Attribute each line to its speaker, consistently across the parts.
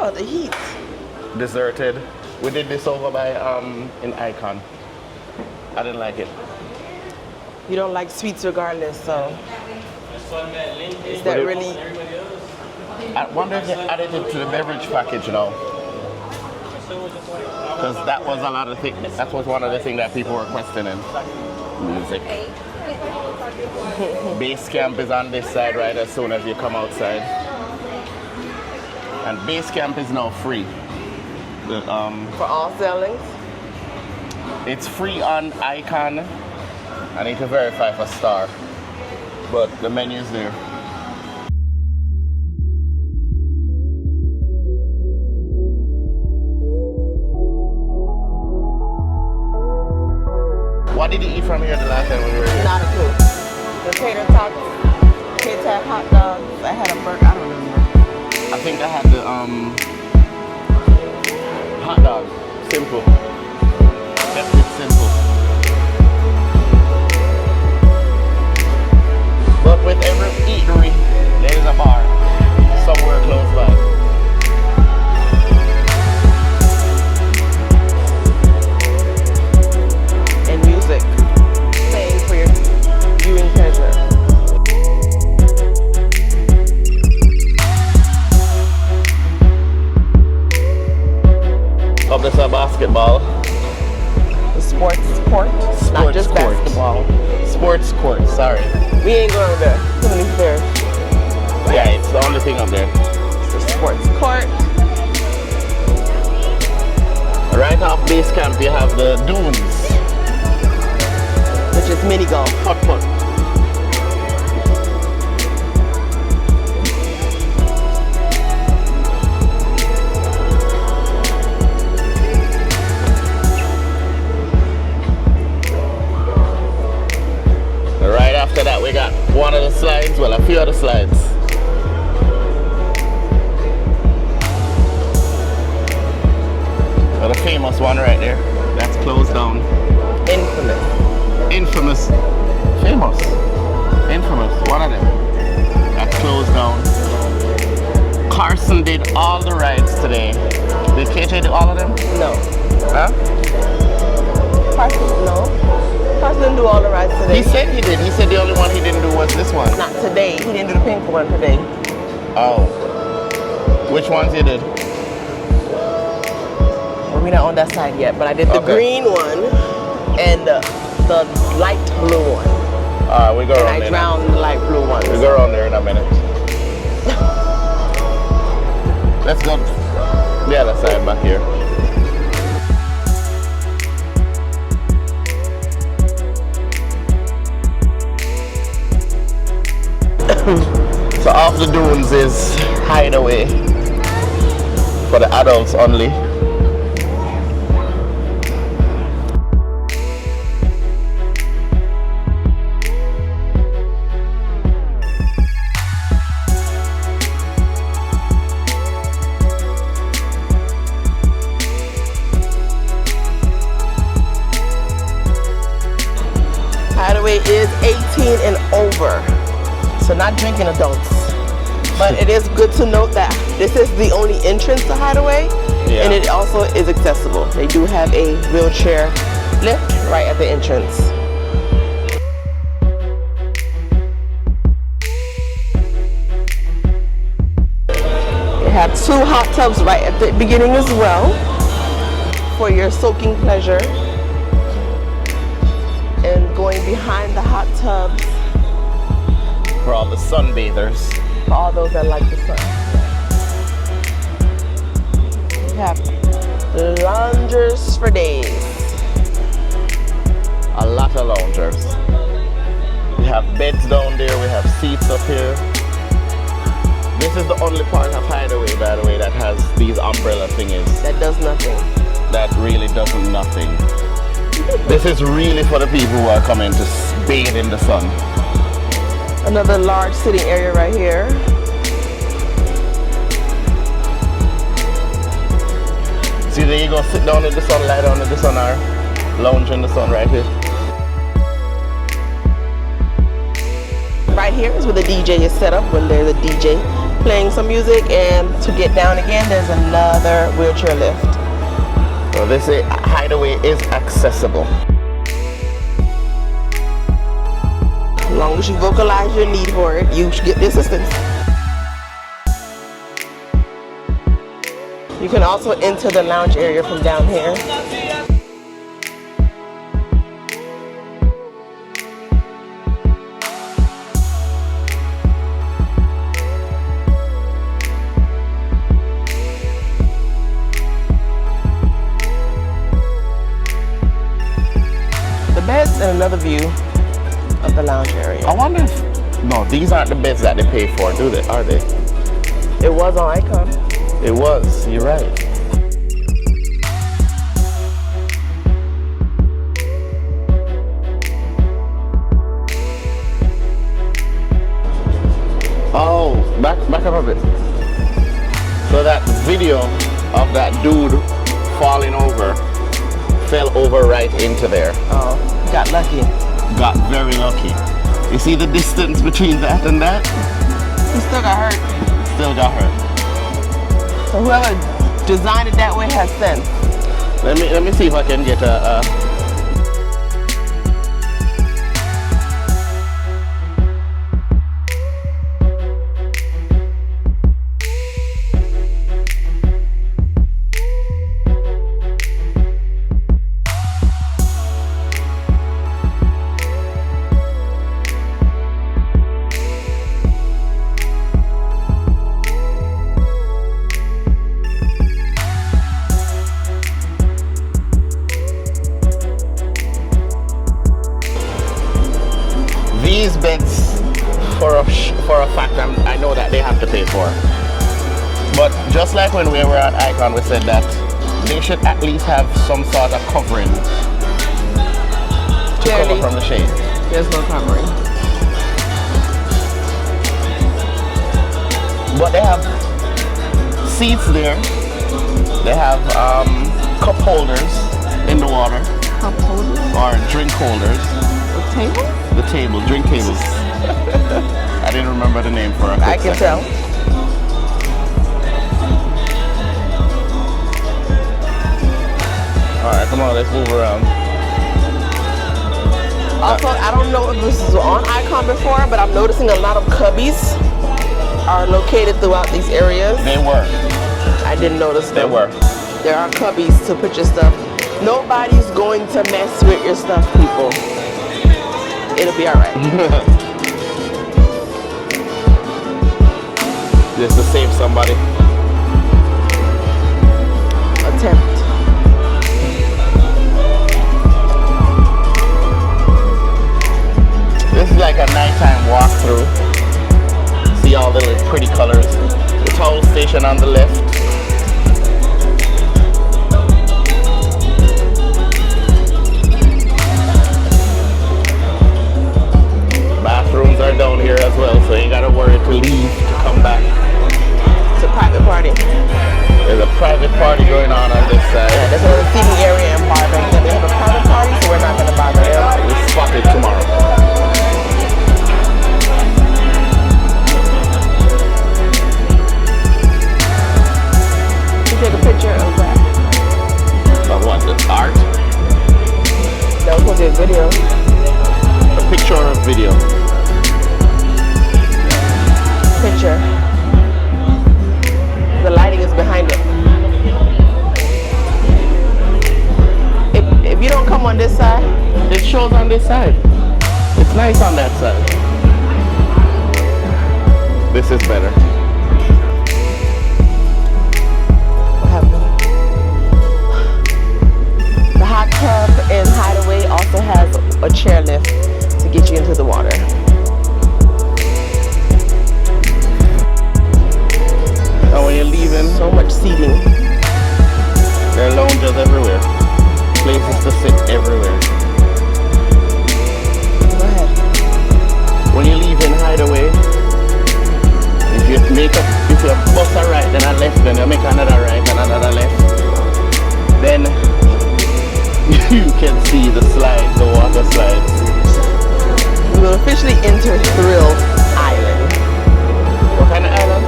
Speaker 1: Oh, the heat.
Speaker 2: Deserted. We did this over by in Icon. I didn't like it.
Speaker 1: You don't like sweets regardless, so is that really?
Speaker 2: I wonder if they added it to the beverage package, you know. Because that was a lot of things. That was one of the things that people were questioning. Music. Base camp is on this side right as soon as you come outside. And base camp is now free.
Speaker 1: For all sailings?
Speaker 2: It's free on Icon. I need to verify for Star. But the menu's there. What did you eat from here the last time we were here?
Speaker 1: Not a clue. The tater tots, K-Tap hot dogs. I had a burger. I don't remember.
Speaker 2: I think I had the hot dog. Simple. Kept it simple. But with every eatery, there is a bar somewhere close by.
Speaker 1: And music, playing for your viewing pleasure.
Speaker 2: Up there's a basketball.
Speaker 1: The sports court, not just
Speaker 2: court.
Speaker 1: basketball.
Speaker 2: Sports court, sorry.
Speaker 1: We ain't going over there. Too many stairs.
Speaker 2: Yeah, it's the only thing up there.
Speaker 1: It's the sports court.
Speaker 2: Right off base camp, you have the dunes.
Speaker 1: Which is mini golf.
Speaker 2: Putt-putt. Right after that, we got one of the slides, well, a few other slides. Well, the famous one right there, that's closed down.
Speaker 1: Infamous.
Speaker 2: Infamous. Famous. Infamous. One of them. That's closed down. Carson did all the rides today. Did KJ do all of them?
Speaker 1: No.
Speaker 2: Huh?
Speaker 1: Carson, no. Carson didn't do all the rides today.
Speaker 2: He said he did. He said the only one he didn't do was this one.
Speaker 1: Not today. He didn't do the pink one today.
Speaker 2: Oh. Which ones you did?
Speaker 1: Well, we're not on that side yet, but I did the green one and the light blue one.
Speaker 2: Alright, we go
Speaker 1: and
Speaker 2: around
Speaker 1: I
Speaker 2: there.
Speaker 1: drowned the light blue one.
Speaker 2: We go around there in a minute. Let's go the other side back here. So off the dunes is Hideaway for the adults only.
Speaker 1: Hideaway is 18 and over. So not drinking adults. But it is good to note that this is the only entrance to Hideaway, and it also is accessible. They do have a wheelchair lift right at the entrance. They have 2 hot tubs right at the beginning as well for your soaking pleasure. And going behind the hot tubs
Speaker 2: For all the sunbathers.
Speaker 1: for all those that like the sun. We have loungers for days.
Speaker 2: A lot of loungers. We have beds down there, we have seats up here. This is the only part of Hideaway, by the way, that has these umbrella thingies.
Speaker 1: That does nothing.
Speaker 2: That really does nothing. This is really for the people who are coming to bathe in the sun.
Speaker 1: Another large sitting area right here.
Speaker 2: See, there you go, sit down in the sun, lie down in the sun, or lounge in the sun right here.
Speaker 1: Right here is where the DJ is set up when there's a DJ playing some music, and to get down again, there's another wheelchair lift.
Speaker 2: So this Hideaway is accessible.
Speaker 1: As long as you vocalize your need for it, you should get the assistance. You can also enter the lounge area from down here. The beds and another view of the lounge area.
Speaker 2: I wonder if, no, these aren't the beds that they pay for, do they? Are they?
Speaker 1: It was on Icon.
Speaker 2: It was, you're right. Oh, back up a bit. So that video of that dude falling over, fell over right into there.
Speaker 1: Oh, got lucky.
Speaker 2: Got very lucky. You see the distance between that and that?
Speaker 1: He still got hurt.
Speaker 2: Still got hurt.
Speaker 1: So whoever designed it that way has sense.
Speaker 2: Let me see if I can get a these beds, for a fact, I know that they have to pay for. But just like when we were at Icon, we said that they should at least have some sort of covering to cover from the shade.
Speaker 1: There's no covering.
Speaker 2: But they have seats there. They have cup holders in the water.
Speaker 1: Cup holders?
Speaker 2: Or drink holders.
Speaker 1: The table?
Speaker 2: The table, drink tables. I didn't remember the name for it.
Speaker 1: I can tell.
Speaker 2: Alright, come on, let's move around.
Speaker 1: Also, I don't know if this is on Icon before, but I'm noticing a lot of cubbies are located throughout these areas.
Speaker 2: They were.
Speaker 1: I didn't notice them.
Speaker 2: They were.
Speaker 1: There are cubbies to put your stuff. Nobody's going to mess with your stuff, people. It'll be alright.
Speaker 2: Just to save somebody.
Speaker 1: Attempt.
Speaker 2: This is like a nighttime walkthrough. See all the little pretty colors. The towel station on the left. Bathrooms are down here as well, so you ain't gotta worry to leave to come back.
Speaker 1: It's a private party.
Speaker 2: There's a private party going on this side.
Speaker 1: Yeah, there's another seating area and bar back there. They have a private party, so we're not gonna bother them.
Speaker 2: We'll spot it tomorrow.
Speaker 1: Take a picture of that.
Speaker 2: Of what? The art?
Speaker 1: That was supposed to be a video.
Speaker 2: A picture or a video?
Speaker 1: Picture. The lighting is behind it. If you don't come on this side,
Speaker 2: It shows on this side. It's nice on that side. This is better.
Speaker 1: what happened? The hot tub in Hideaway also has a chair lift to get you into the water.
Speaker 2: And when you're leaving,
Speaker 1: So much seating.
Speaker 2: there are lounges everywhere. Places to sit everywhere.
Speaker 1: Go ahead.
Speaker 2: When you leave in Hideaway, if you bust a right then a left, then you make another right and another left, then you can see the slides, the water slides.
Speaker 1: We will officially enter Thrill Island.
Speaker 2: What kind of island?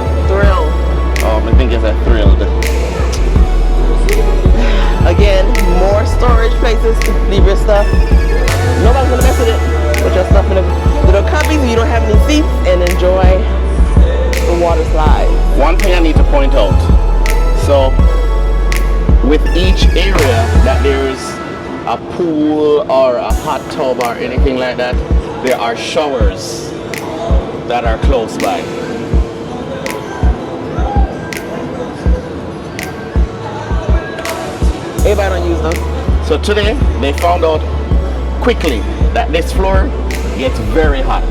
Speaker 2: one thing I need to point out. So with each area that there's a pool or a hot tub or anything like that, there are showers that are close by.
Speaker 1: Everybody don't use those.
Speaker 2: So today they found out quickly that this floor gets very hot.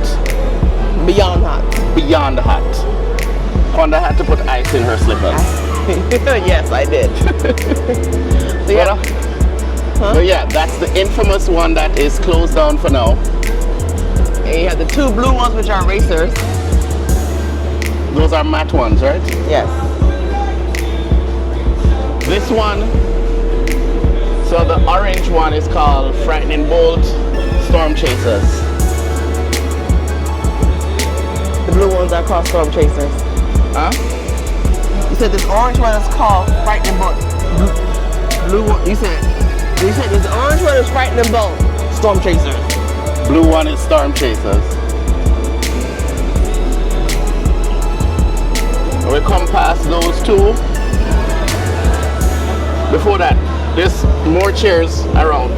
Speaker 1: Beyond hot.
Speaker 2: Beyond hot. Quanda had to put ice in her slippers.
Speaker 1: Yes, I did. So, yeah.
Speaker 2: But yeah, that's the infamous one that is closed down for now.
Speaker 1: And you have the two blue ones, which are racers.
Speaker 2: Those are matte ones, right?
Speaker 1: Yes.
Speaker 2: This one, so the orange one is called Frightening Bolt Storm Chasers.
Speaker 1: The blue ones are called Storm Chasers.
Speaker 2: Huh?
Speaker 1: You said this orange one is called Frightening Bolt. Blue one, you said this orange one is Frightening Bolt Storm Chasers.
Speaker 2: Blue one is Storm Chasers. We come past those two. Before that, there's more chairs around.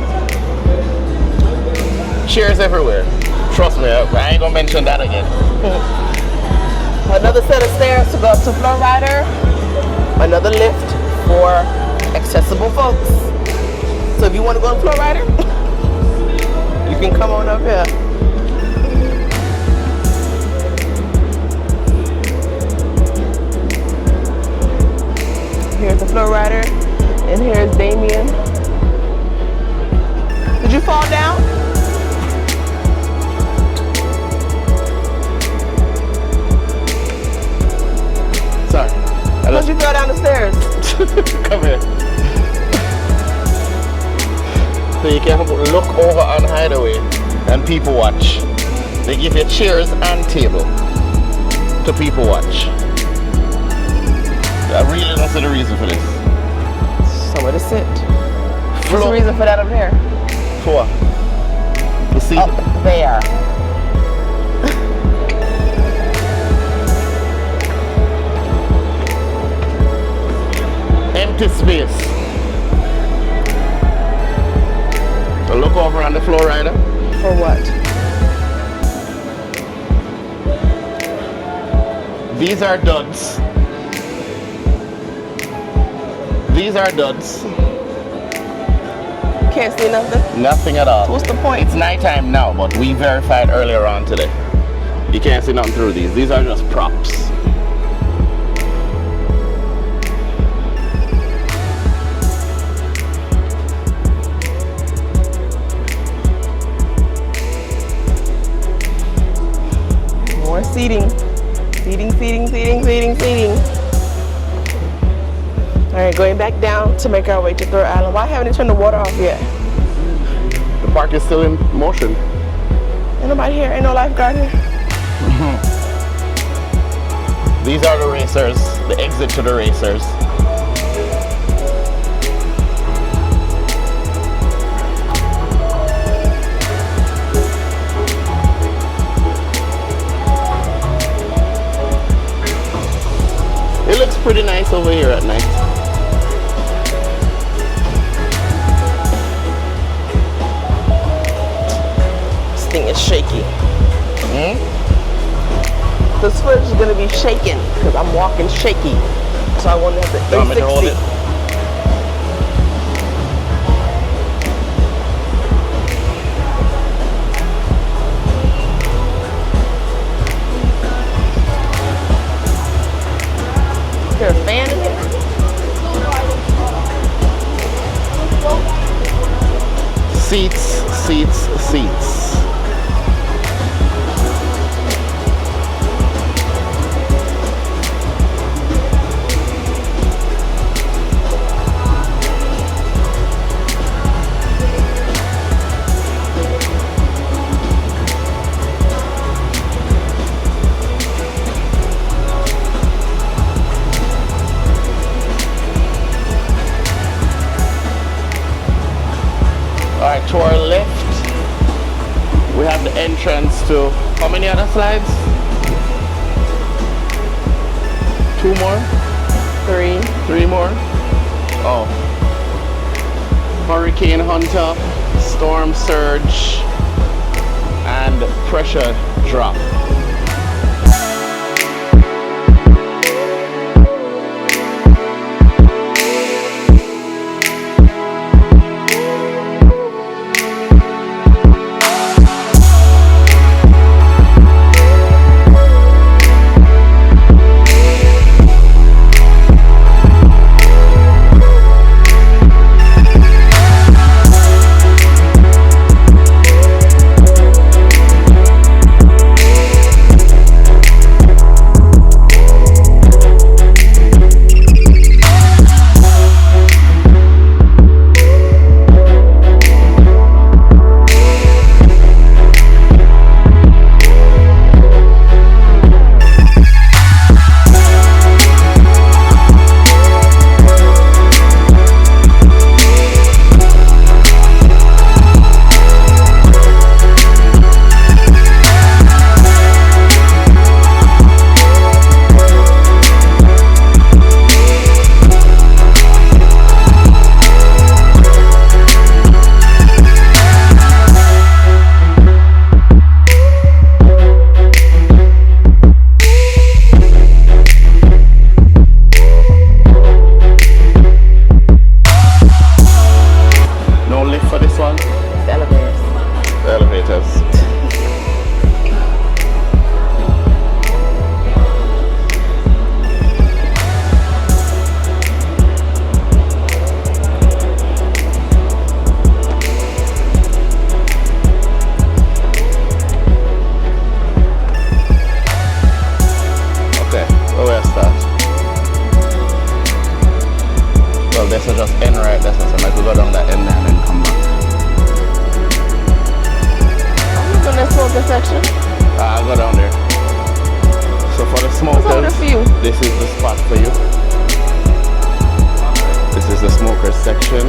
Speaker 2: Chairs everywhere. Trust me, I ain't gonna mention that again.
Speaker 1: Another set of stairs to go up to Flow Rider. Another lift for accessible folks. So if you want to go to Flow Rider, you can come on up here. Here's the Flow Rider, and here's Damion. Did you fall down?
Speaker 2: Sorry.
Speaker 1: How'd you go down the stairs?
Speaker 2: Come here. So you can look over on Hideaway and people watch. They give you chairs and table to people watch. I really don't see the reason for this.
Speaker 1: Somewhere to sit. What's the reason for that up there?
Speaker 2: For what? The seat?
Speaker 1: Up there.
Speaker 2: Empty space. So look over on the Flow Rider.
Speaker 1: For what?
Speaker 2: These are duds. These are duds.
Speaker 1: Can't see nothing?
Speaker 2: Nothing at all.
Speaker 1: What's the point?
Speaker 2: It's nighttime now, but we verified earlier on today. You can't see nothing through these. These are just props.
Speaker 1: More seating. Seating. All right, going back down to make our way to Third Island. Why haven't they turned the water off yet?
Speaker 2: The park is still in motion.
Speaker 1: Ain't nobody here, ain't no lifeguard here.
Speaker 2: These are the racers, the exit to the racers. It looks pretty nice over here at night.
Speaker 1: This thing is shaky. This foot is gonna be shaking because I'm walking shaky. So I want to have the 360. Is there a fan in here?
Speaker 2: Seats. Alright, to our left, we have the entrance to how many other slides? 2 more?
Speaker 1: 3.
Speaker 2: 3 more? Oh. Hurricane Hunter, storm surge, and pressure drop. This will just end right there, so I could go down that end and then come back.
Speaker 1: I'm not gonna smoke the section.
Speaker 2: I'll go down there. So for the smokers,
Speaker 1: for you?
Speaker 2: This is the spot for you. This is the smokers section.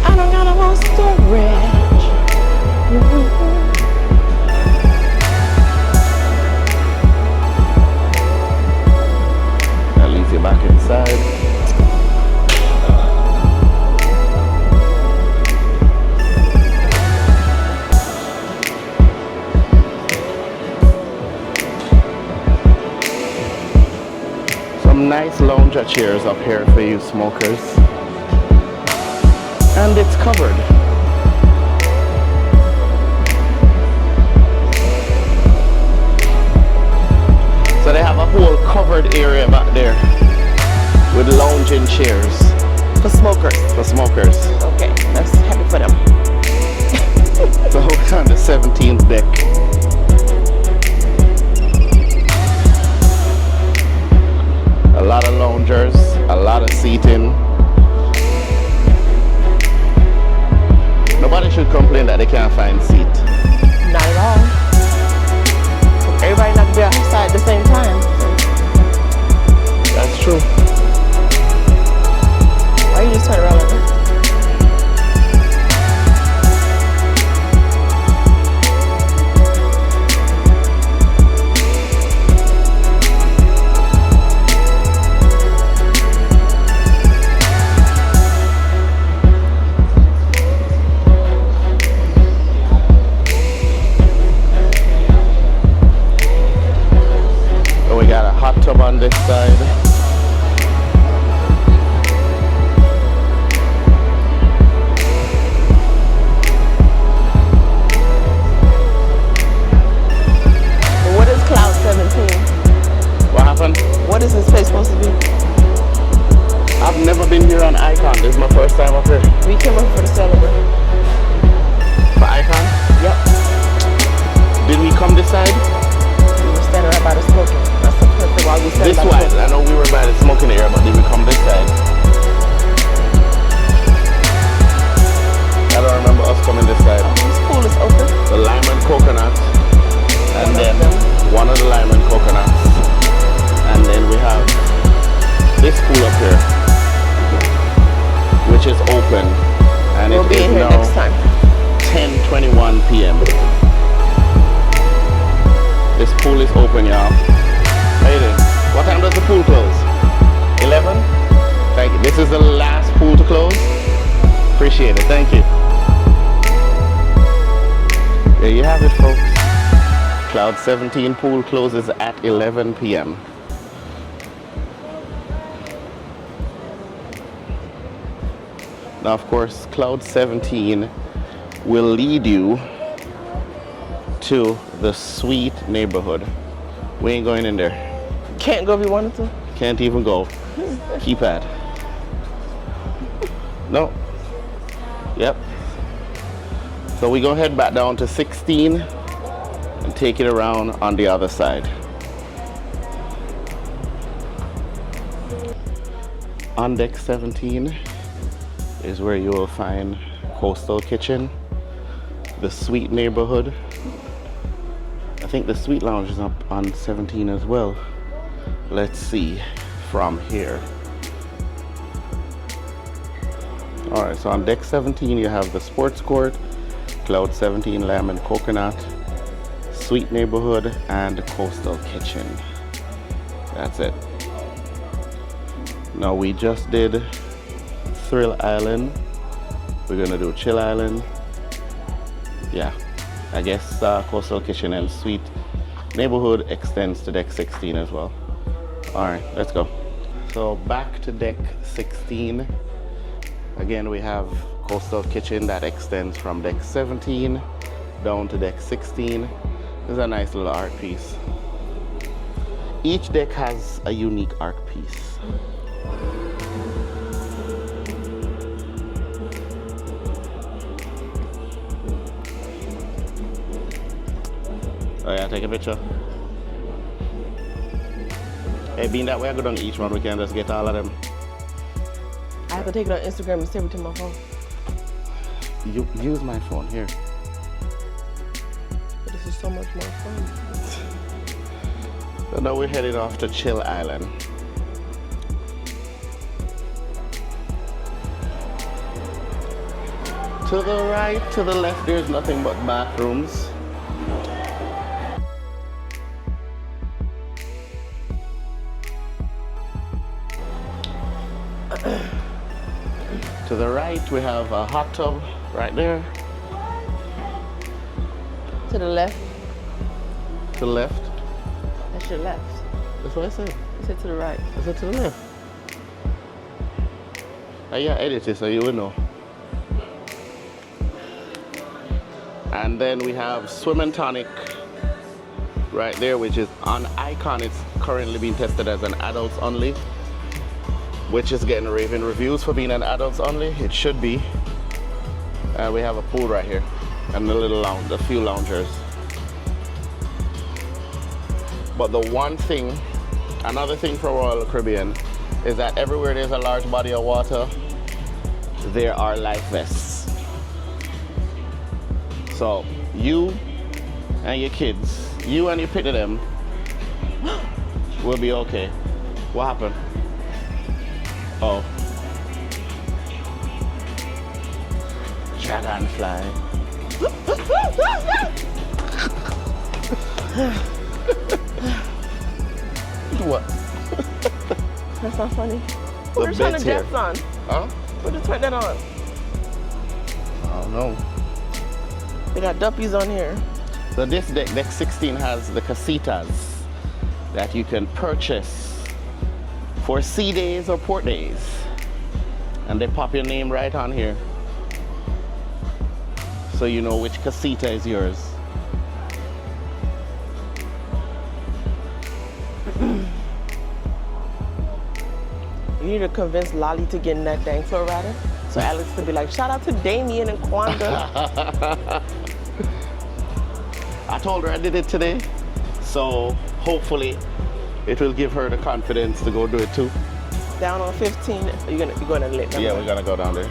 Speaker 1: I don't got a whole storage.
Speaker 2: That leaves you back inside. Some nice lounger chairs up here for you smokers. And it's covered. So they have a whole covered area back there with lounging chairs.
Speaker 1: For smokers.
Speaker 2: For smokers.
Speaker 1: Okay, that's happy for them.
Speaker 2: So we're on the 17th deck. A lot of loungers, a lot of seating. Nobody should complain that they can't find seat.
Speaker 1: Not at all. Everybody not gonna be outside at the same time.
Speaker 2: That's true.
Speaker 1: Why you just turn around like that?
Speaker 2: We got a hot tub on this side.
Speaker 1: What is Cloud 17?
Speaker 2: What happened?
Speaker 1: What is this place supposed to be?
Speaker 2: I've never been here on Icon. This is my first time up here.
Speaker 1: We came up for the celebrate.
Speaker 2: For Icon?
Speaker 1: Yep.
Speaker 2: Did we come this side?
Speaker 1: We were standing right by the smoking. That's the perfect while we standing
Speaker 2: This
Speaker 1: by the
Speaker 2: way.
Speaker 1: smoking.
Speaker 2: I know we were by the smoking area, but did we come this side? I don't remember us coming this side.
Speaker 1: This pool is open.
Speaker 2: The lime and coconut, and then one of the lime and coconuts, and then we have this pool up here, which is open, and
Speaker 1: We'll
Speaker 2: it
Speaker 1: be
Speaker 2: is
Speaker 1: in here
Speaker 2: now
Speaker 1: next time.
Speaker 2: 10:21 p.m. This pool is open, y'all. How you doing? What time does the pool close? 11? Thank you. This is the last pool to close. Appreciate it. Thank you. There you have it, folks. Cloud 17 pool closes at 11 p.m. Now, of course, Cloud 17 will lead you to the Sweet neighborhood. We ain't going in there.
Speaker 1: Can't go if you wanted to?
Speaker 2: Can't even go. Keypad. No. Yep. So we go head back down to 16 and take it around on the other side. On deck 17 is where you will find Coastal Kitchen, the Sweet neighborhood. I think the Sweet Lounge is up on 17 as well. Let's see from here. All right, so on deck 17 you have the sports court, Cloud 17 Lamb and Coconut, Sweet neighborhood, and Coastal Kitchen. That's it. Now we just did Thrill Island. We're gonna do Chill Island. Yeah, I guess Coastal Kitchen and Sweet neighborhood extends to deck 16 as well. All right, let's go. So back to deck 16. Again, we have Coastal Kitchen that extends from deck 17 down to deck 16. This is a nice little art piece. Each deck has a unique art piece. Oh yeah, take a picture. Hey, being that way, I go down each one, we can just get all of them.
Speaker 1: I have to take it on Instagram and save it to my phone.
Speaker 2: You use my phone here.
Speaker 1: But this is so much more fun.
Speaker 2: So now we're heading off to Chill Island. To the right, to the left, there's nothing but bathrooms. To the right, we have a hot tub right there.
Speaker 1: To the left?
Speaker 2: To the left.
Speaker 1: That's your left.
Speaker 2: That's what I said.
Speaker 1: You said to the right.
Speaker 2: I said to the left. Yeah, edit it so you will know. And then we have Swim and Tonic right there, which is on Icon. It's currently being tested as an adults only, which is getting raving reviews for being an adults only. It should be. We have a pool right here and a little lounge, a few loungers. But the one thing, another thing for Royal Caribbean is that everywhere there's a large body of water, there are life vests. So you and your kids, you and your pit of them will be okay. What happened? Oh. Dragonfly. What?
Speaker 1: That's not funny. We're just turning the jets on.
Speaker 2: Huh?
Speaker 1: We'll just turn that on.
Speaker 2: I don't know.
Speaker 1: They got duppies on here.
Speaker 2: So this deck 16 has the casitas that you can purchase for sea days or port days. And they pop your name right on here, so you know which casita is yours.
Speaker 1: You need to convince Lolly to get in that dang floor rider. So Alex could be like, shout out to Damion and Quanda.
Speaker 2: I told her I did it today, so hopefully it will give her the confidence to go do it too.
Speaker 1: Down on 15, you're gonna let them
Speaker 2: Yeah,
Speaker 1: know.
Speaker 2: we're gonna go down there.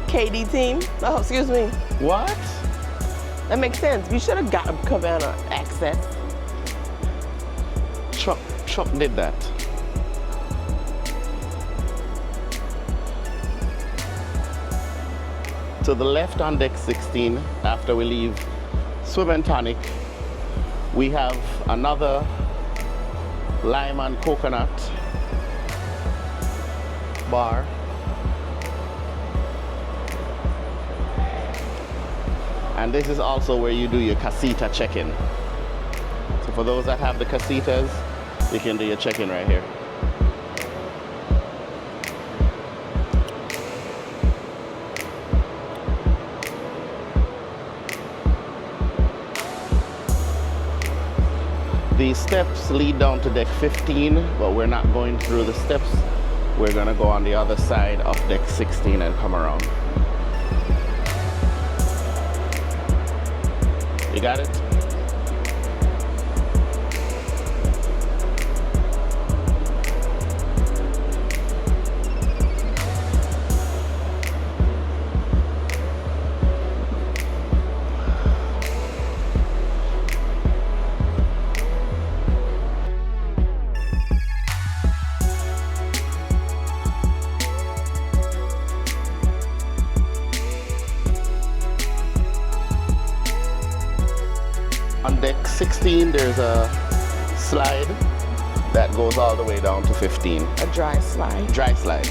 Speaker 1: KD team. Oh, excuse me.
Speaker 2: What?
Speaker 1: That makes sense. You should have got a Cabana access.
Speaker 2: Truck did that. To the left on deck 16, after we leave Swim and Tonic, we have another lime and coconut bar. And this is also where you do your casita check-in. So for those that have the casitas, you can do your check-in right here. These steps lead down to deck 15, but we're not going through the steps. We're gonna go on the other side of deck 16 and come around. You got it? On deck 16, there's a slide that goes all the way down to 15.
Speaker 1: A dry slide.
Speaker 2: Dry slide.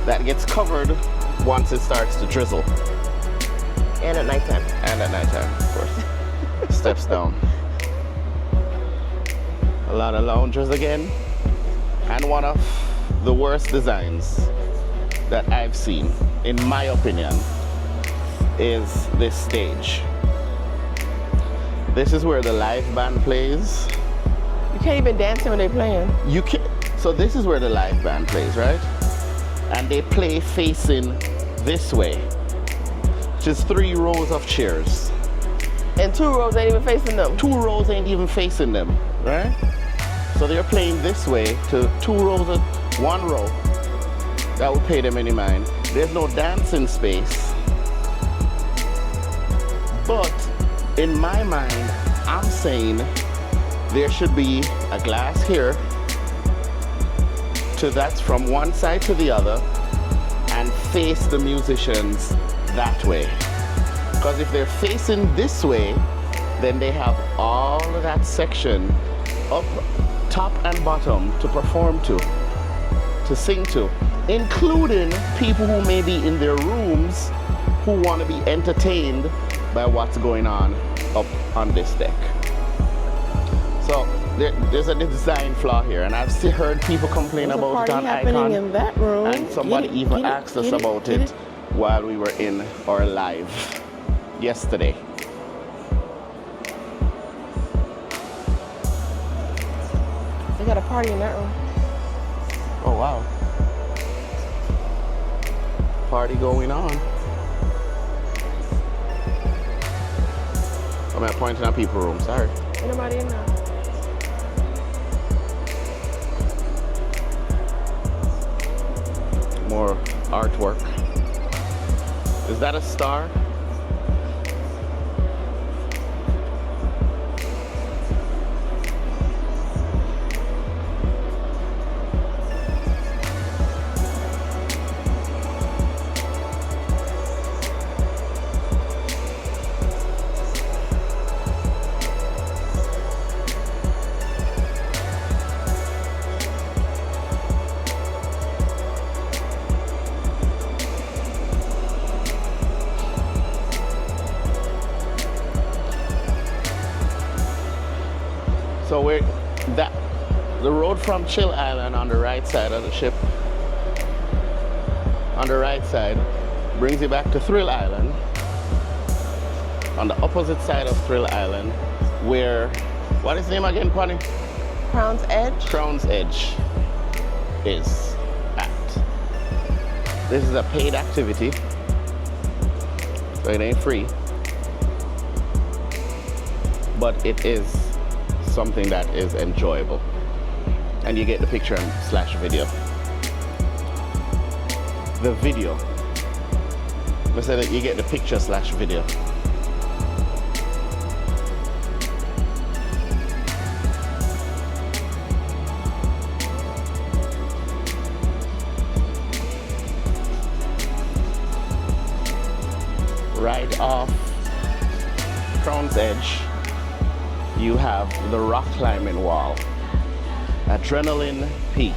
Speaker 2: That gets covered once it starts to drizzle.
Speaker 1: And at nighttime.
Speaker 2: And at nighttime, of course. Steps down. A lot of loungers again. And one of the worst designs that I've seen, in my opinion, is this stage. This is where the live band plays.
Speaker 1: You can't even dance when they're playing.
Speaker 2: You can. So this is where the live band plays, right? And they play facing this way, which is 3 rows of chairs.
Speaker 1: And 2 rows ain't even facing them.
Speaker 2: 2 rows ain't even facing them, right? So they're playing this way to 2 rows of 1 row. That would pay them any mind. There's no dancing space. But in my mind, I'm saying there should be a glass here that's from one side to the other and face the musicians that way. Because if they're facing this way, then they have all of that section up, top and bottom to perform to sing to, including people who may be in their rooms who want to be entertained by what's going on up on this deck. So there's a design flaw here, and I've heard people complain about it on Icon,
Speaker 1: in that room.
Speaker 2: and somebody even asked us about it while we were in our live yesterday.
Speaker 1: They got a party in that room.
Speaker 2: Oh wow. Party going on. I'm at pointing at people's room, sorry.
Speaker 1: Ain't nobody in there.
Speaker 2: More artwork. Is that a star? So the road from Chill Island on the right side of the ship, on the right side, brings you back to Thrill Island. On the opposite side of Thrill Island, where, what is the name again, Quanda?
Speaker 1: Crown's Edge?
Speaker 2: Crown's Edge is at. This is a paid activity, so it ain't free, but it is something that is enjoyable, and you get the picture slash video. The video. I said that you get the picture slash video. right off Crown's Edge, you have the rock climbing wall, Adrenaline Peak.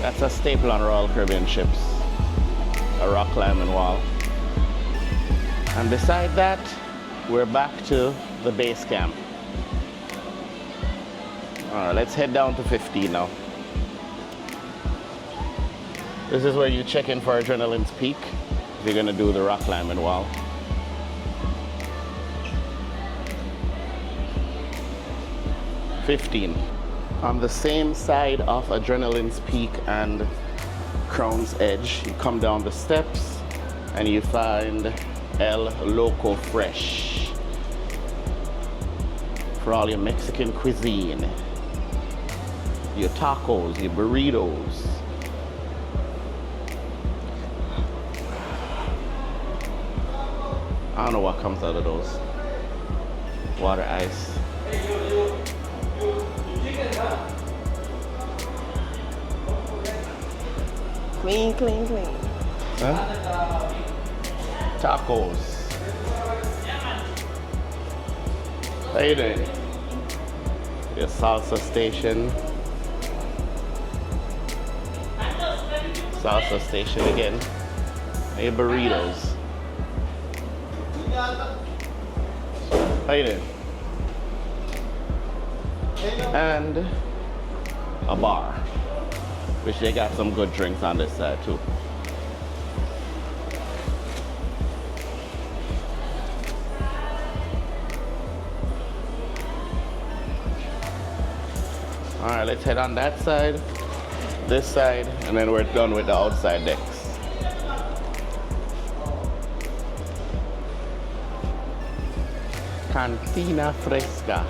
Speaker 2: That's a staple on Royal Caribbean ships, a rock climbing wall. And beside that, we're back to the base camp. All right, let's head down to 15 now. This is where you check in for Adrenaline's Peak if you're gonna do the rock climbing wall. On the same side of Adrenaline's Peak and Crown's Edge, you come down the steps and you find El Loco Fresh for all your Mexican cuisine, your tacos, your burritos. I don't know what comes out of those. Water ice.
Speaker 1: Clean, clean, clean.
Speaker 2: Huh? Tacos. How you doing? Your salsa station. Salsa station again. And your burritos. How you doing? And a bar, which they got some good drinks on this side too. All right, let's head on that side, this side, and then we're done with the outside decks. Cantina Fresca.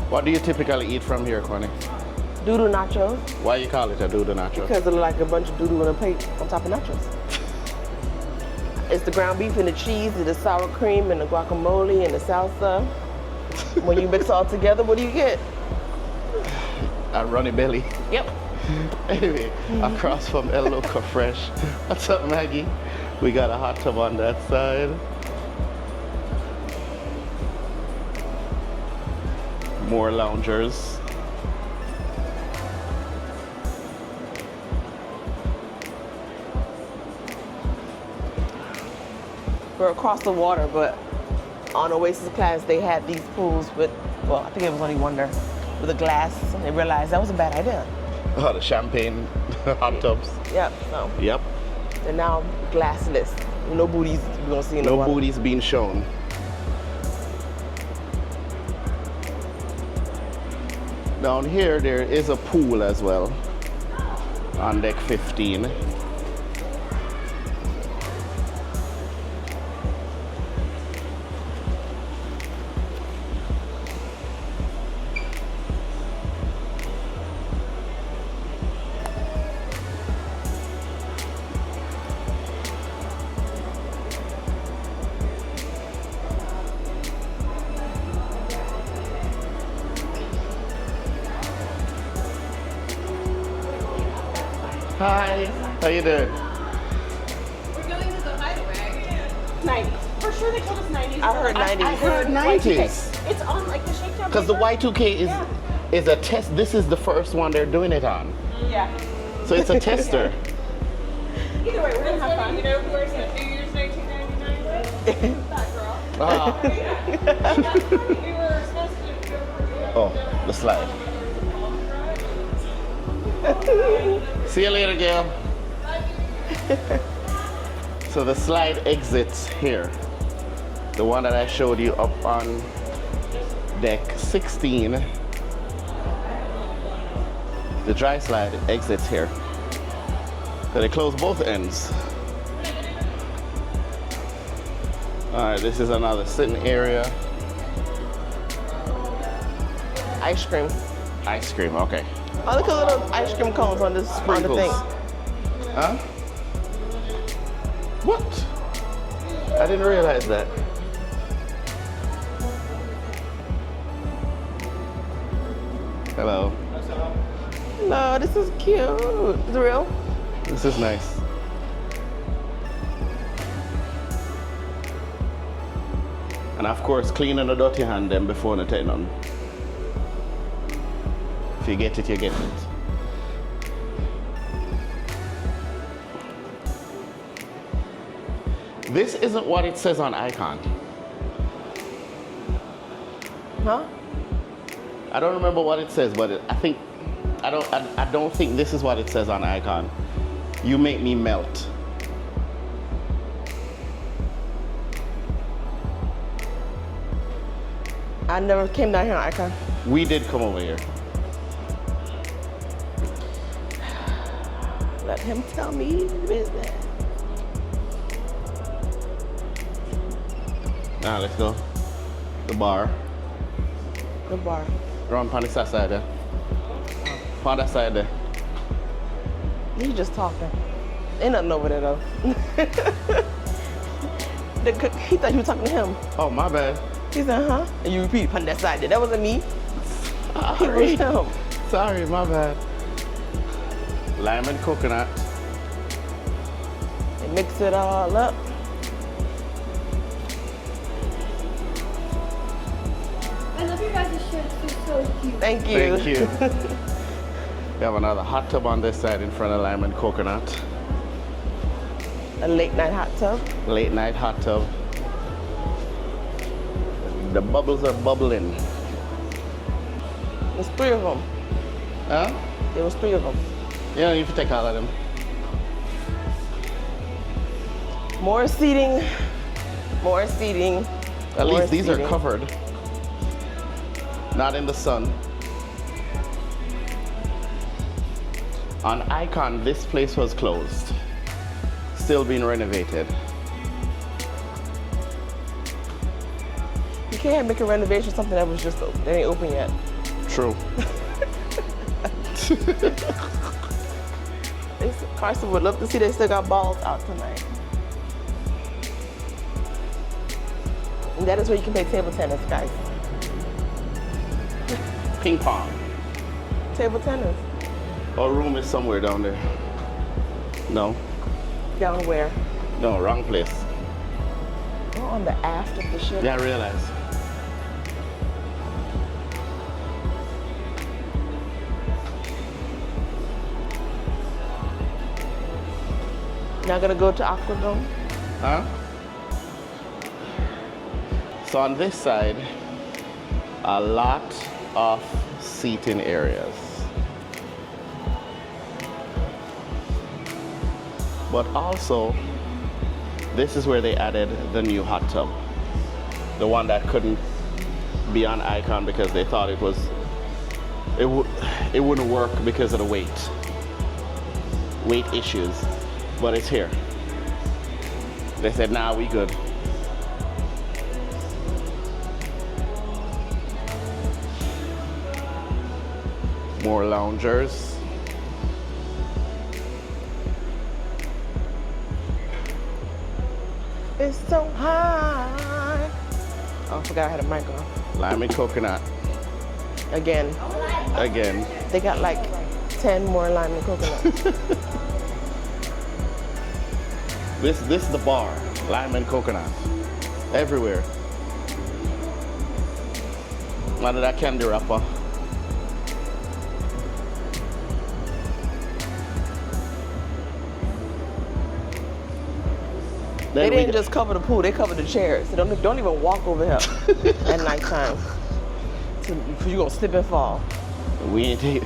Speaker 2: What do you typically eat from here, Quanda?
Speaker 1: Doodle nachos.
Speaker 2: Why you call it a doodle nacho?
Speaker 1: Because it look like a bunch of doodle in a plate on top of nachos. It's the ground beef and the cheese and the sour cream and the guacamole and the salsa. When you mix all together, what do you get?
Speaker 2: A runny belly.
Speaker 1: Yep.
Speaker 2: Anyway, across from El Loco Fresh. What's up, Maggie? We got a hot tub on that side. More loungers.
Speaker 1: We're across the water, but on Oasis class, they had these pools with, well, I think it was only one there, with a glass, and they realized that was a bad idea.
Speaker 2: Oh, the champagne hot tubs.
Speaker 1: Yep, so.
Speaker 2: Yep.
Speaker 1: They're now glassless. No booties you're gonna see in the water.
Speaker 2: No booties being shown. Down here, there is a pool as well on deck 15. Hi, how you doing?
Speaker 3: We're going to the Hideaway.
Speaker 1: 90s.
Speaker 3: For sure they told us 90s.
Speaker 1: I heard 90s.
Speaker 2: I heard 90s.
Speaker 3: It's on like the shakedown.
Speaker 2: Because the Y2K is a test. This is the first one they're doing it on.
Speaker 3: Yeah.
Speaker 2: So it's a tester.
Speaker 3: Either way, we're going to have fun. You know who wears that New Year's 1999? That girl.
Speaker 2: Ah.
Speaker 3: We were supposed to go for
Speaker 2: Oh, the slide. See you later, Gail. So the slide exits here. The one that I showed you up on deck 16. The dry slide exits here. So they close both ends. All right, this is another sitting area.
Speaker 1: Ice cream.
Speaker 2: Ice cream, okay.
Speaker 1: Oh, look at little ice cream cones on this on the thing.
Speaker 2: Huh? What? I didn't realize that. Hello.
Speaker 1: No, this is cute. Is it real?
Speaker 2: This is nice. And of course, cleaning the dirty hand then before you take none. If you get it, you get it. This isn't what it says on Icon.
Speaker 1: Huh?
Speaker 2: I don't remember what it says, but I don't think this is what it says on Icon. You make me melt.
Speaker 1: I never came down here on Icon.
Speaker 2: We did come over here.
Speaker 1: Let him tell me the business.
Speaker 2: Now let's go. The bar.
Speaker 1: The bar.
Speaker 2: Run on this side there. On that side there.
Speaker 1: You just talking. Ain't nothing over there though. He thought you were talking to him.
Speaker 2: Oh, my bad.
Speaker 1: He said, huh? And you repeat, on that side there. That wasn't me.
Speaker 2: Sorry.
Speaker 1: It was him.
Speaker 2: Sorry, my bad. Lime and coconut.
Speaker 1: And mix it all up.
Speaker 3: I love your guys' shirts. They're so cute.
Speaker 1: Thank you.
Speaker 2: Thank you. We have another hot tub on this side in front of lime and coconut.
Speaker 1: A late night hot tub.
Speaker 2: Late night hot tub. The bubbles are bubbling.
Speaker 1: There's 3 of them.
Speaker 2: Huh?
Speaker 1: There was 3 of them.
Speaker 2: You don't need to take all of them.
Speaker 1: More seating. More seating.
Speaker 2: At
Speaker 1: more
Speaker 2: least these
Speaker 1: seating.
Speaker 2: are covered. Not in the sun. On Icon, this place was closed. Still being renovated.
Speaker 1: You can't make a renovation of something that was just that ain't open yet.
Speaker 2: True.
Speaker 1: Carson would love to see they still got balls out tonight. And that is where you can play table tennis, guys.
Speaker 2: Ping pong.
Speaker 1: Table tennis.
Speaker 2: Our room is somewhere down there. No.
Speaker 1: Down where?
Speaker 2: No, wrong place.
Speaker 1: Oh, on the aft of the ship.
Speaker 2: Yeah, I realize.
Speaker 1: Now gonna go to Aqua Dome.
Speaker 2: Huh? So on this side, a lot of seating areas. But also, this is where they added the new hot tub. The one that couldn't be on Icon because they thought it wouldn't work because of the weight issues. But it's here. They said, nah, we good. More loungers.
Speaker 1: It's so hot. Oh, I forgot I had a mic on.
Speaker 2: Lime and coconut.
Speaker 1: Again.
Speaker 2: Again.
Speaker 1: They got like 10 more lime and coconut.
Speaker 2: This is the bar. Lime and coconut. Everywhere. Under that candy wrapper.
Speaker 1: They didn't just cover the pool, they covered the chairs. So don't even walk over here at nighttime. Because you're gonna slip and fall.
Speaker 2: We ain't take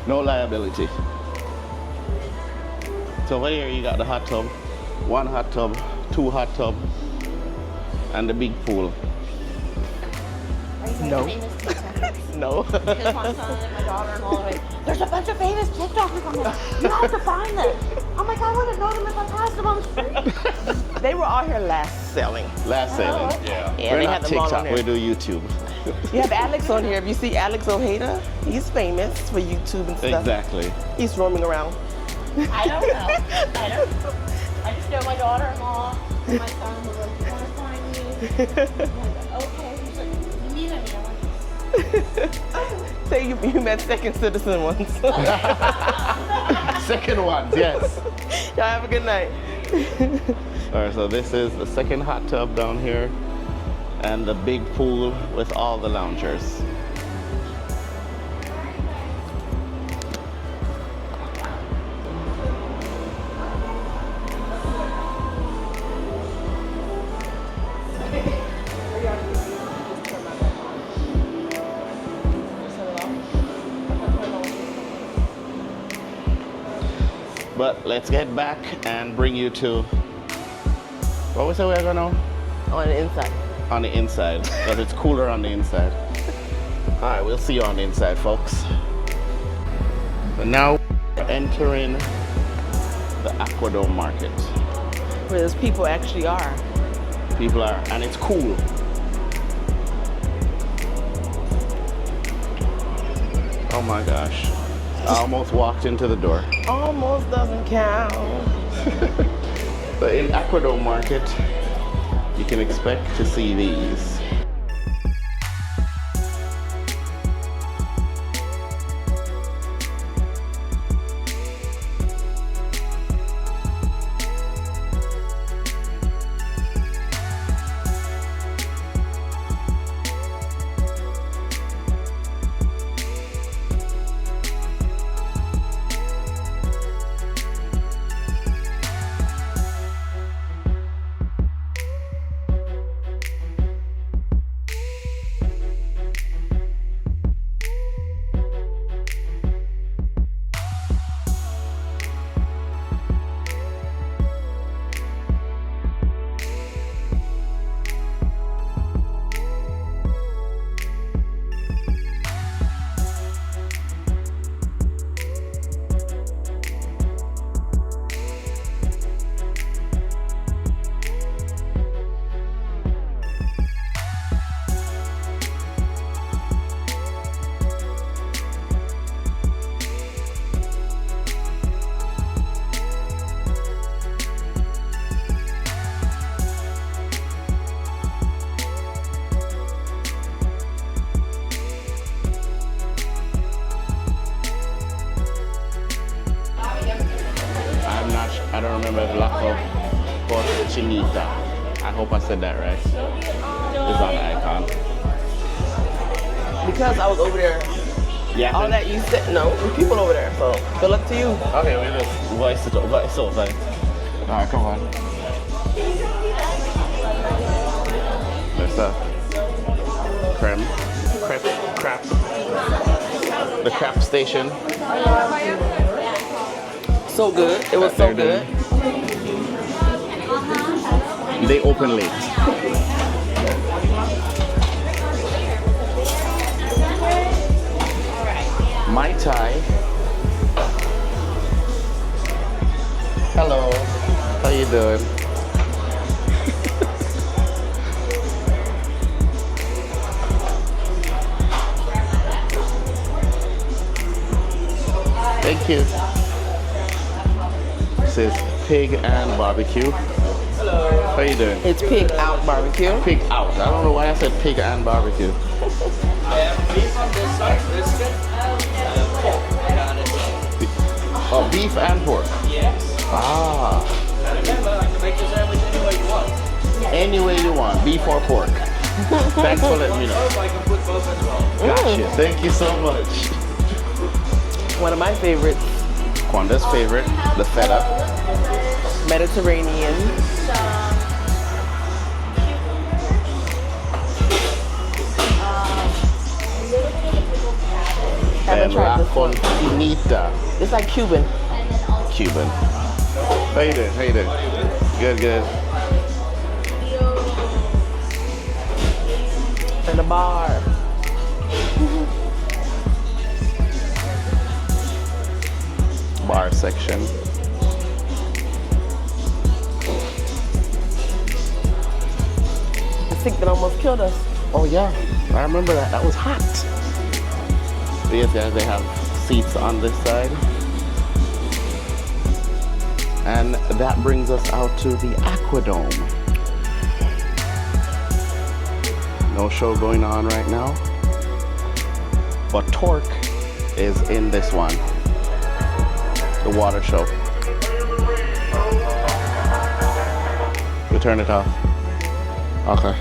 Speaker 2: no liability. So over here you got the hot tub. 1 hot tub, 2 hot tub, and the big pool.
Speaker 1: No. No.
Speaker 3: Because my son and my daughter-in-law are like, there's a bunch of famous TikTokers on there. You have to find them. I'm like, I wouldn't know them if I passed them on the street.
Speaker 1: They were out here last selling.
Speaker 2: Last sailing.
Speaker 1: Yeah,
Speaker 2: We're
Speaker 1: they
Speaker 2: not
Speaker 1: had them all on
Speaker 2: TikTok,
Speaker 1: there.
Speaker 2: we do YouTube.
Speaker 1: You have Alex on here. If you see Alex Ojeda, he's famous for YouTube and stuff.
Speaker 2: Exactly.
Speaker 1: He's roaming around.
Speaker 3: I don't know. I don't know. I just know my daughter-in-law and my son was like, you want to find me? I'm like, okay. He's like, you meet him? I'm like,
Speaker 1: Say you met Second Citizen once.
Speaker 2: Second one, yes.
Speaker 1: Y'all have a good night.
Speaker 2: All right, so this is the second hot tub down here and the big pool with all the loungers. But let's get back and bring you to, what was it we're going on?
Speaker 1: On the inside.
Speaker 2: On the inside, but it's cooler on the inside. All right, we'll see you on the inside, folks. But now we're entering the Aqua Dome Market.
Speaker 1: Where those people actually are.
Speaker 2: People are, and it's cool. Oh my gosh. I almost walked into the door.
Speaker 1: Almost doesn't count.
Speaker 2: But in Aqua Dome Market, you can expect to see these. I don't remember if Laco or Chinita. I hope I said that right. It's on the icon.
Speaker 1: Because I was over there.
Speaker 2: Yeah.
Speaker 1: All that you said, no, there's people over there, so good luck to you.
Speaker 2: Okay, we just voice over. Alright, come on. There's a crap. The crap station.
Speaker 1: So good. It was so good.
Speaker 2: They open late. Mai Tai. Hello. How you doing? Thank you. This is Pig and Barbecue. Hello. How you doing?
Speaker 1: It's Pig Out Barbecue.
Speaker 2: Pig Out. I don't know why I said Pig and Barbecue.
Speaker 4: Beef on this side, brisket, pork.
Speaker 2: Oh, beef and pork.
Speaker 4: Yes.
Speaker 2: Ah.
Speaker 4: And remember, I can make the sandwich any way you want.
Speaker 2: Any way you want, beef or pork. Thanks for letting me know.
Speaker 4: Both, I can put both as well.
Speaker 2: Gotcha. Thank you so much.
Speaker 1: One of my favorites.
Speaker 2: Quanda's favorite, the feta.
Speaker 1: Mediterranean. Haven't
Speaker 2: And
Speaker 1: tried
Speaker 2: La
Speaker 1: this one.
Speaker 2: Fontinita.
Speaker 1: It's like Cuban.
Speaker 2: Cuban. How you doing? How you doing? Good, good.
Speaker 1: And a bar.
Speaker 2: Bar section.
Speaker 1: I think that almost killed us.
Speaker 2: Oh yeah, I remember that. That was hot. But yes, guys, they have seats on this side. And that brings us out to the Aqua Dome. No show going on right now. But Torque is in this one. The water show. You turn it off. Okay.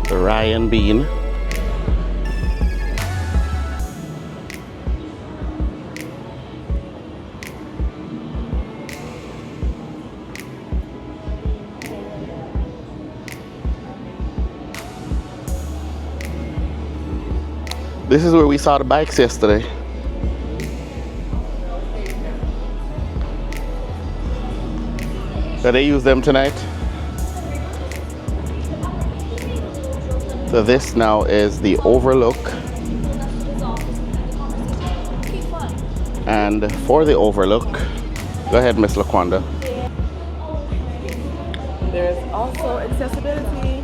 Speaker 2: The Ryan Bean. This is where we saw the bikes yesterday. So they use them tonight. So this now is the overlook. And for the overlook, go ahead, Miss LaQuanda.
Speaker 1: There is also accessibility.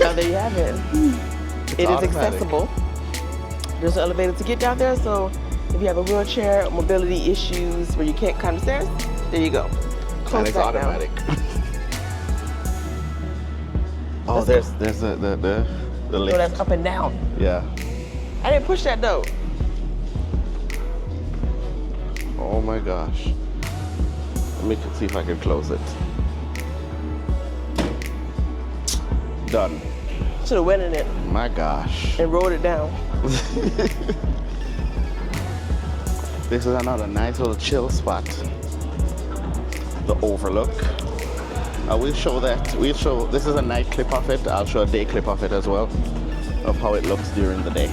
Speaker 1: Now there you have it. It is accessible. There's an elevator to get down there, so if you have a wheelchair or mobility issues where you can't climb the stairs, there you go. Close
Speaker 2: And it's
Speaker 1: that
Speaker 2: automatic.
Speaker 1: down.
Speaker 2: Oh, there's the lift.
Speaker 1: So that's up and down.
Speaker 2: Yeah.
Speaker 1: I didn't push that though.
Speaker 2: Oh my gosh. Let me see if I can close it. Done.
Speaker 1: Should have went in it
Speaker 2: My gosh.
Speaker 1: and rolled it down.
Speaker 2: This is another nice little chill spot. The overlook. We'll show that. This is a night clip of it. I'll show a day clip of it as well, of how it looks during the day.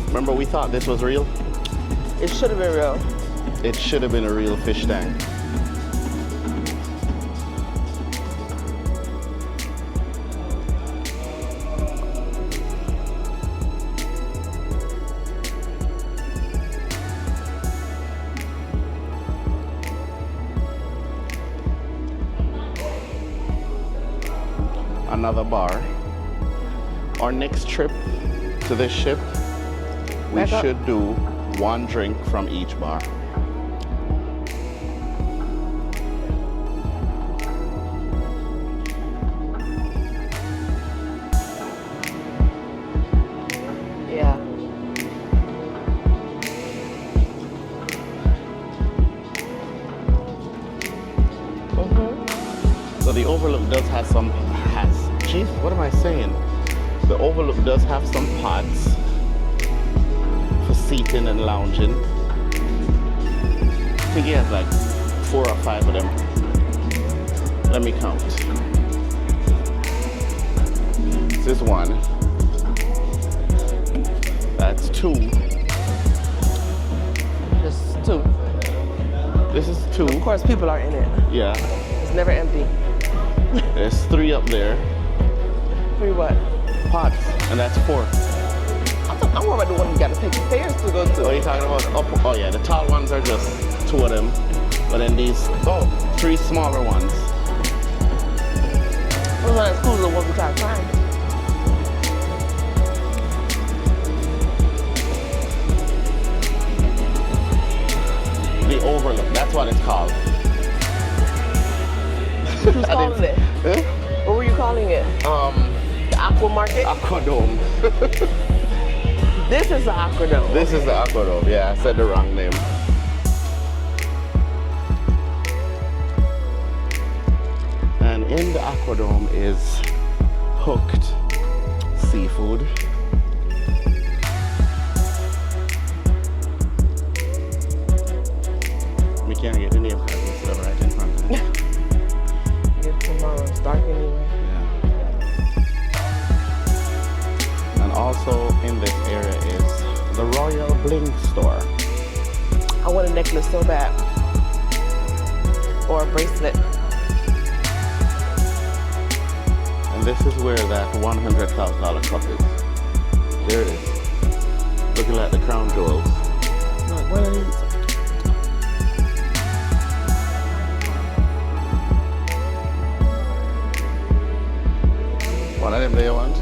Speaker 2: Remember, we thought this was real?
Speaker 1: It should have been real.
Speaker 2: It should have been a real fish tank. Another bar. Our next trip to this ship, we
Speaker 1: Back up.
Speaker 2: should do one drink from each bar.
Speaker 1: Yeah.
Speaker 2: So the overlook does have some, geez, what am I saying? The overlook does have some pods for seating and lounging. I think he has like 4 or 5 of them. Let me count. This is 1. That's 2.
Speaker 1: Just 2.
Speaker 2: This is 2.
Speaker 1: Of course, people are in it.
Speaker 2: Yeah.
Speaker 1: It's never empty.
Speaker 2: There's 3 up there.
Speaker 1: 3 what?
Speaker 2: Pods, and that's 4.
Speaker 1: I'm worried about the one you got to take the stairs to go to.
Speaker 2: What are you talking about? Up, oh yeah, the tall ones are just 2 of them. But then these, 3 smaller ones.
Speaker 1: Those are as cool as the ones we try to climb.
Speaker 2: The overlook, that's what it's called.
Speaker 1: What was calling it?
Speaker 2: Huh?
Speaker 1: What were you calling it? The Aqua Market?
Speaker 2: Aqua Dome.
Speaker 1: This is the Aqua Dome.
Speaker 2: This is the Aqua Dome. Yeah, I said the wrong name. And in the Aqua Dome is hooked seafood. Let me can't get the name tag instead of right in front of it.
Speaker 1: Get tomorrow. It's dark anyway.
Speaker 2: Yeah. And also in this area is the Royal Bling store.
Speaker 1: I want a necklace so bad. Or a bracelet.
Speaker 2: And this is where that $100,000 cup is. There it is. Looking like the crown jewels.
Speaker 1: Like one of these.
Speaker 2: One of them they want?